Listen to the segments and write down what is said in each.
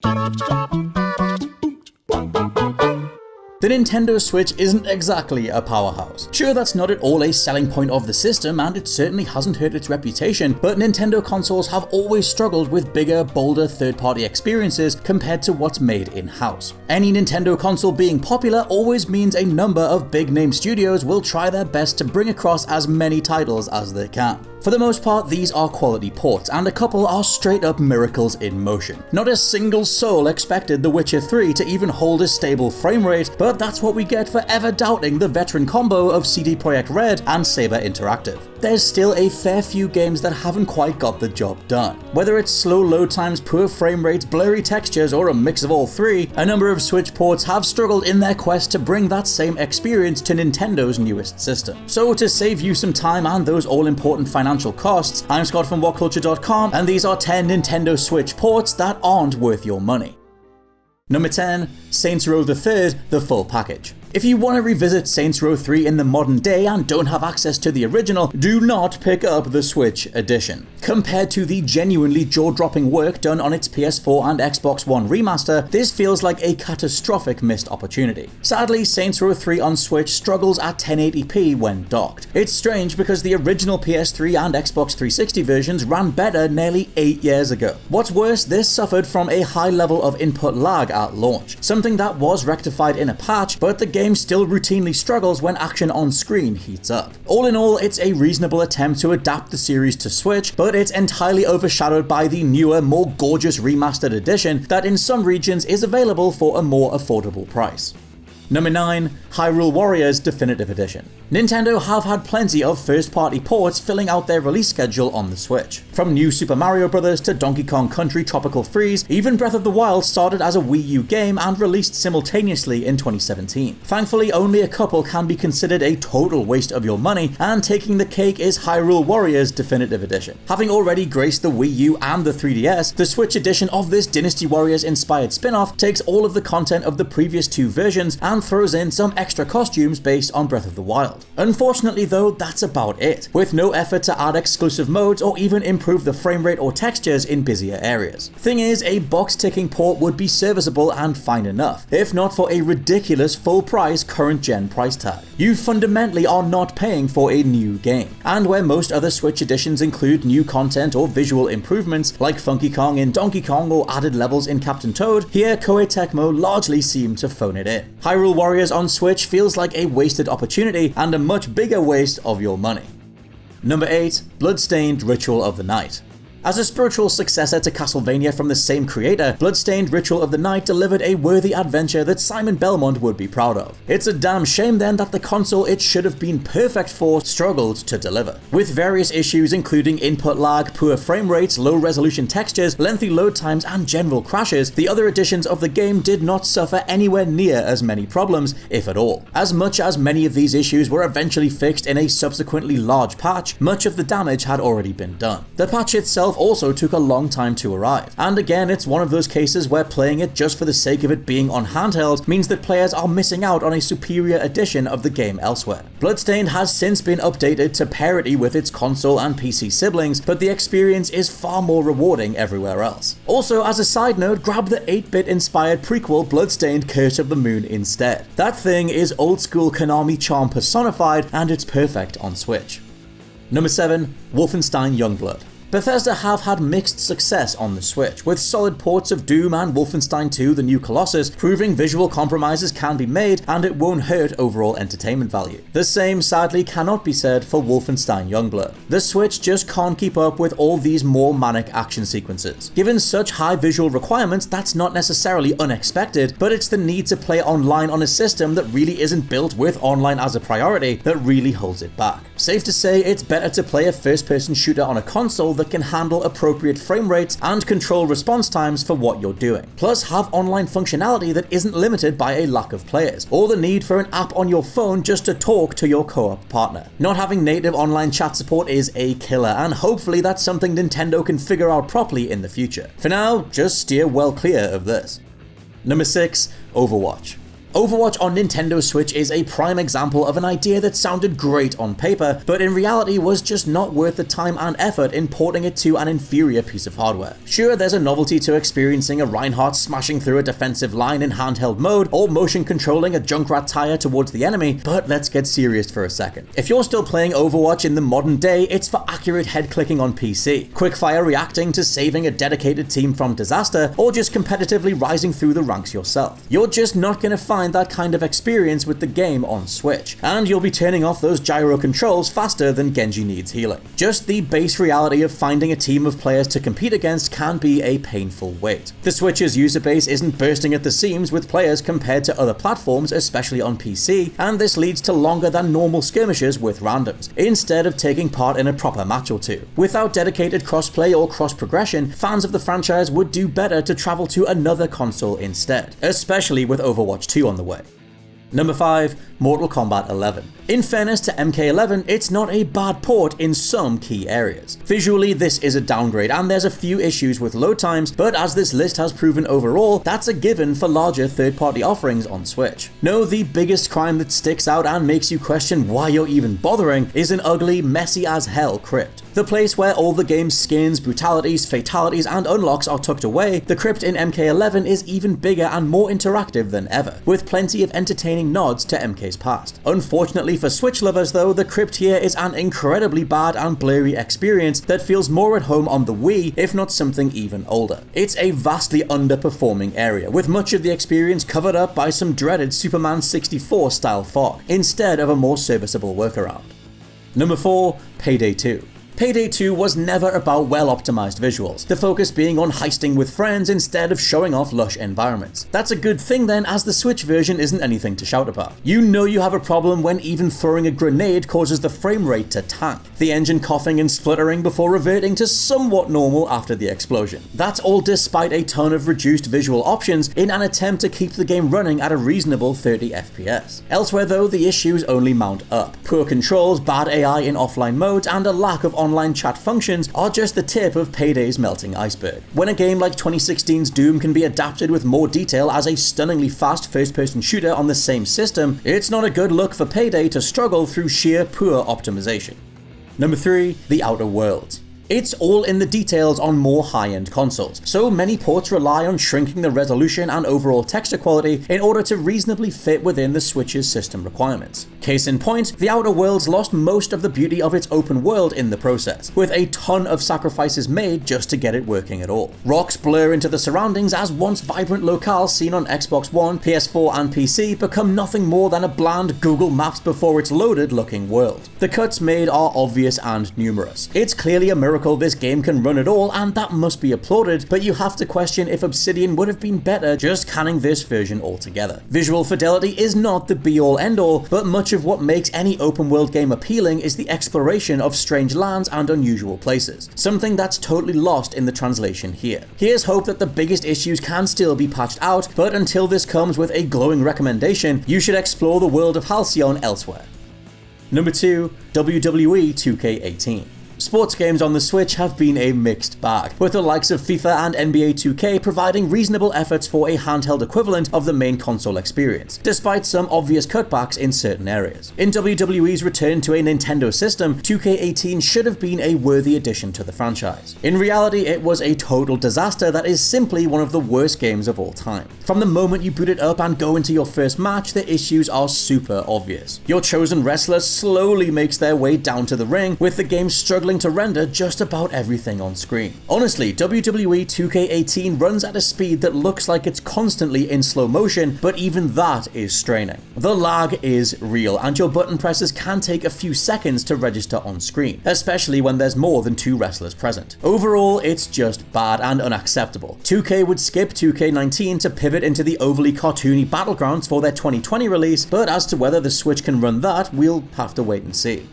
The Nintendo Switch isn't exactly a powerhouse. Sure, that's not at all a selling point of the system, and it certainly hasn't hurt its reputation, but Nintendo consoles have always struggled with bigger, bolder third-party experiences compared to what's made in-house. Any Nintendo console being popular always means a number of big-name studios will try their best to bring across as many titles as they can. For the most part, these are quality ports, and a couple are straight-up miracles in motion. Not a single soul expected The Witcher 3 to even hold a stable frame rate, but that's what we get for ever doubting the veteran combo of CD Projekt Red and Saber Interactive. There's still a fair few games that haven't quite got the job done. Whether it's slow load times, poor frame rates, blurry textures, or a mix of all three, a number of Switch ports have struggled in their quest to bring that same experience to Nintendo's newest system. So to save you some time and those all-important financial costs, I'm Scott from WhatCulture.com, and these are 10 Nintendo Switch ports that aren't worth your money. Number 10, Saints Row III, the full package. If you want to revisit Saints Row 3 in the modern day and don't have access to the original, do not pick up the Switch edition. Compared to the genuinely jaw-dropping work done on its PS4 and Xbox One remaster, this feels like a catastrophic missed opportunity. Sadly, Saints Row 3 on Switch struggles at 1080p when docked. It's strange because the original PS3 and Xbox 360 versions ran better nearly 8 years ago. What's worse, this suffered from a high level of input lag at launch, something that was rectified in a patch, but the game still routinely struggles when action on screen heats up. All in all, it's a reasonable attempt to adapt the series to Switch, but it's entirely overshadowed by the newer, more gorgeous remastered edition that in some regions is available for a more affordable price. Number 9, Hyrule Warriors Definitive Edition. Nintendo have had plenty of first-party ports filling out their release schedule on the Switch. From New Super Mario Bros. To Donkey Kong Country Tropical Freeze, even Breath of the Wild started as a Wii U game and released simultaneously in 2017. Thankfully, only a couple can be considered a total waste of your money, and taking the cake is Hyrule Warriors Definitive Edition. Having already graced the Wii U and the 3DS, the Switch edition of this Dynasty Warriors-inspired spin-off takes all of the content of the previous two versions and throws in some extra costumes based on Breath of the Wild. Unfortunately though, that's about it, with no effort to add exclusive modes or even improve the frame rate or textures in busier areas. Thing is, a box-ticking port would be serviceable and fine enough, if not for a ridiculous full-price current-gen price tag. You fundamentally are not paying for a new game, and where most other Switch editions include new content or visual improvements, like Funky Kong in Donkey Kong or added levels in Captain Toad, here Koei Tecmo largely seem to phone it in. Hyrule Warriors on Switch feels like a wasted opportunity and a much bigger waste of your money. Number 8, Bloodstained Ritual of the Night. As a spiritual successor to Castlevania from the same creator, Bloodstained Ritual of the Night delivered a worthy adventure that Simon Belmont would be proud of. It's a damn shame then that the console it should have been perfect for struggled to deliver. With various issues including input lag, poor frame rates, low resolution textures, lengthy load times, and general crashes, the other editions of the game did not suffer anywhere near as many problems, if at all. As much as many of these issues were eventually fixed in a subsequently large patch, much of the damage had already been done. The patch itself also took a long time to arrive, and again it's one of those cases where playing it just for the sake of it being on handheld means that players are missing out on a superior edition of the game elsewhere. Bloodstained has since been updated to parity with its console and PC siblings, but the experience is far more rewarding everywhere else. Also, as a side note, grab the 8-bit inspired prequel Bloodstained Curse of the Moon instead. That thing is old school Konami charm personified, and it's perfect on Switch. Number 7, Wolfenstein Youngblood. Bethesda have had mixed success on the Switch, with solid ports of Doom and Wolfenstein 2 The New Colossus proving visual compromises can be made and it won't hurt overall entertainment value. The same sadly cannot be said for Wolfenstein Youngblood. The Switch just can't keep up with all these more manic action sequences. Given such high visual requirements, that's not necessarily unexpected, but it's the need to play online on a system that really isn't built with online as a priority that really holds it back. Safe to say, it's better to play a first-person shooter on a console that can handle appropriate frame rates and control response times for what you're doing. Plus, have online functionality that isn't limited by a lack of players, or the need for an app on your phone just to talk to your co-op partner. Not having native online chat support is a killer, and hopefully that's something Nintendo can figure out properly in the future. For now, just steer well clear of this. Number 6, Overwatch. Overwatch on Nintendo Switch is a prime example of an idea that sounded great on paper, but in reality was just not worth the time and effort in porting it to an inferior piece of hardware. Sure, there's a novelty to experiencing a Reinhardt smashing through a defensive line in handheld mode, or motion controlling a Junkrat tire towards the enemy, but let's get serious for a second. If you're still playing Overwatch in the modern day, it's for accurate head-clicking on PC, quickfire reacting to saving a dedicated team from disaster, or just competitively rising through the ranks yourself. You're just not going to find that kind of experience with the game on Switch, and you'll be turning off those gyro controls faster than Genji needs healing. Just the base reality of finding a team of players to compete against can be a painful wait. The Switch's user base isn't bursting at the seams with players compared to other platforms, especially on PC, and this leads to longer than normal skirmishes with randoms, instead of taking part in a proper match or two. Without dedicated crossplay or cross-progression, fans of the franchise would do better to travel to another console instead, especially with Overwatch 2 on the way. Number 5. Mortal Kombat 11. In fairness to MK11, it's not a bad port in some key areas. Visually, this is a downgrade, and there's a few issues with load times, but as this list has proven overall, that's a given for larger third-party offerings on Switch. No, the biggest crime that sticks out and makes you question why you're even bothering is an ugly, messy as hell crypt. The place where all the game's skins, brutalities, fatalities, and unlocks are tucked away, the crypt in MK11 is even bigger and more interactive than ever, with plenty of entertaining nods to MK's past. Unfortunately for Switch lovers though, the crypt here is an incredibly bad and blurry experience that feels more at home on the Wii, if not something even older. It's a vastly underperforming area, with much of the experience covered up by some dreaded Superman 64 style fog, instead of a more serviceable workaround. Number 4. Payday II. Payday 2 was never about well-optimized visuals, the focus being on heisting with friends instead of showing off lush environments. That's a good thing then, as the Switch version isn't anything to shout about. You know you have a problem when even throwing a grenade causes the frame rate to tank, the engine coughing and spluttering before reverting to somewhat normal after the explosion. That's all despite a ton of reduced visual options in an attempt to keep the game running at a reasonable 30 FPS. Elsewhere though, the issues only mount up. Poor controls, bad AI in offline modes, and a lack of online chat functions are just the tip of Payday's melting iceberg. When a game like 2016's Doom can be adapted with more detail as a stunningly fast first-person shooter on the same system, it's not a good look for Payday to struggle through sheer poor optimization. Number 3. The Outer Worlds. It's all in the details on more high-end consoles, so many ports rely on shrinking the resolution and overall texture quality in order to reasonably fit within the Switch's system requirements. Case in point, The Outer Worlds lost most of the beauty of its open world in the process, with a ton of sacrifices made just to get it working at all. Rocks blur into the surroundings as once vibrant locales seen on Xbox One, PS4 and PC become nothing more than a bland Google Maps before it's loaded looking world. The cuts made are obvious and numerous. It's clearly a miracle this game can run at all, and that must be applauded, but you have to question if Obsidian would have been better just canning this version altogether. Visual fidelity is not the be-all end-all, but much of what makes any open world game appealing is the exploration of strange lands and unusual places, something that's totally lost in the translation here. Here's hope that the biggest issues can still be patched out, but until this comes with a glowing recommendation, you should explore the world of Halcyon elsewhere. Number 2. WWE 2K18. Sports games on the Switch have been a mixed bag, with the likes of FIFA and NBA 2K providing reasonable efforts for a handheld equivalent of the main console experience, despite some obvious cutbacks in certain areas. In WWE's return to a Nintendo system, 2K18 should have been a worthy addition to the franchise. In reality, it was a total disaster that is simply one of the worst games of all time. From the moment you boot it up and go into your first match, the issues are super obvious. Your chosen wrestler slowly makes their way down to the ring, with the game struggling to render just about everything on screen. Honestly, WWE 2K18 runs at a speed that looks like it's constantly in slow motion, but even that is straining. The lag is real, and your button presses can take a few seconds to register on screen, especially when there's more than 2 wrestlers present. Overall, it's just bad and unacceptable. 2K would skip 2K19 to pivot into the overly cartoony battlegrounds for their 2020 release, but as to whether the Switch can run that, we'll have to wait and see.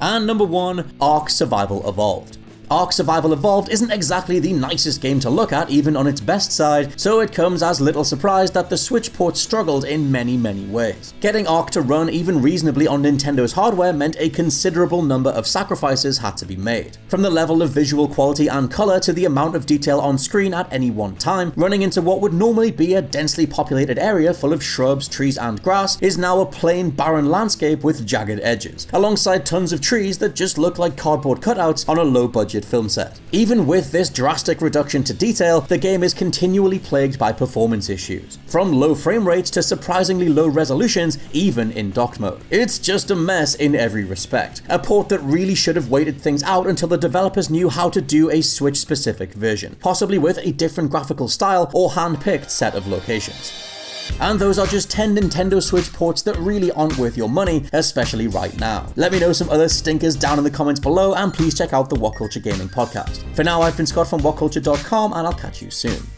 And number 1, Ark Survival Evolved. Ark Survival Evolved isn't exactly the nicest game to look at even on its best side, so it comes as little surprise that the Switch port struggled in many ways. Getting Ark to run even reasonably on Nintendo's hardware meant a considerable number of sacrifices had to be made. From the level of visual quality and colour to the amount of detail on screen at any one time, running into what would normally be a densely populated area full of shrubs, trees and grass is now a plain barren landscape with jagged edges, alongside tons of trees that just look like cardboard cutouts on a low-budget film set. Even with this drastic reduction to detail, the game is continually plagued by performance issues, from low frame rates to surprisingly low resolutions even in docked mode. It's just a mess in every respect, a port that really should have waited things out until the developers knew how to do a Switch-specific version, possibly with a different graphical style or hand-picked set of locations. And those are just 10 Nintendo Switch ports that really aren't worth your money, especially right now. Let me know some other stinkers down in the comments below, and please check out the WhatCulture Gaming Podcast. For now, I've been Scott from WhatCulture.com, and I'll catch you soon.